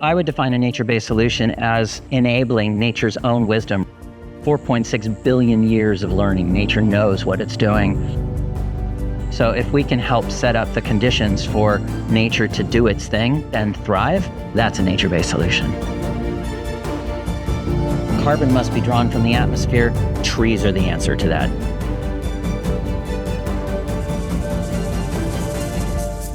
I would define a nature-based solution as enabling nature's own wisdom. 4.6 billion years of learning, nature knows what it's doing. So if we can help set up the conditions for nature to do its thing and thrive, that's a nature-based solution. Carbon must be drawn from the atmosphere. Trees are the answer to that.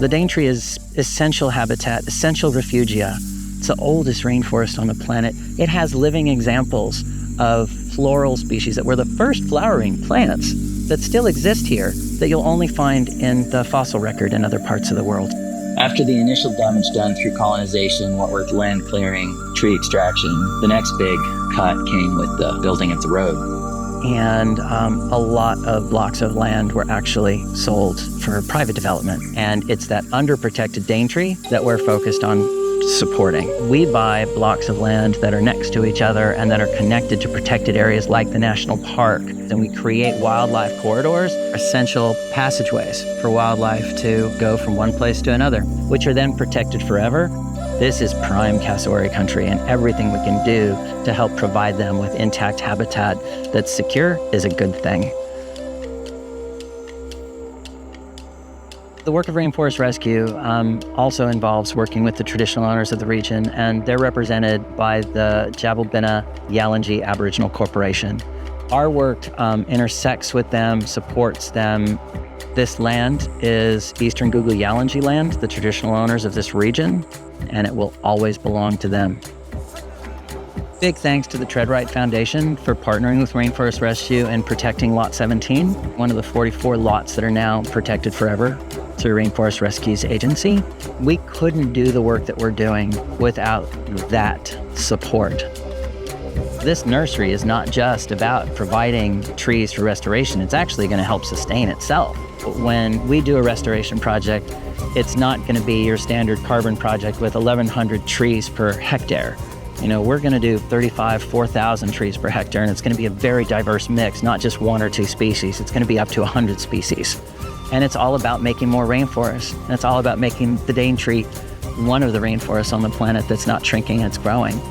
The Daintree is essential habitat, essential refugia. It's the oldest rainforest on the planet. It has living examples of floral species that were the first flowering plants that still exist here that you'll only find in the fossil record in other parts of the world. After the initial damage done through colonization, what with land clearing, tree extraction, the next big cut came with the building of the road. And a lot of blocks of land were actually sold for private development. And it's that underprotected Daintree that we're focused on supporting. We buy blocks of land that are next to each other and that are connected to protected areas like the national park. And we create wildlife corridors, essential passageways for wildlife to go from one place to another, which are then protected forever. This is prime cassowary country, and everything we can do to help provide them with intact habitat that's secure is a good thing. The work of Rainforest Rescue also involves working with the traditional owners of the region, and they're represented by the Jabalbina Yalanji Aboriginal Corporation. Our work intersects with them, supports them. This land is Eastern Gugu Yalanji land, the traditional owners of this region, and it will always belong to them. Big thanks to the TreadRight Foundation for partnering with Rainforest Rescue and protecting Lot 17, one of the 44 lots that are now protected forever through Rainforest Rescue's agency. We couldn't do the work that we're doing without that support. This nursery is not just about providing trees for restoration, it's actually going to help sustain itself. When we do a restoration project, it's not going to be your standard carbon project with 1,100 trees per hectare. We're going to do 4,000 trees per hectare, and it's going to be a very diverse mix, not just one or two species. It's going to be up to 100 species. And it's all about making more rainforests. And it's all about making the Daintree one of the rainforests on the planet that's not shrinking, it's growing.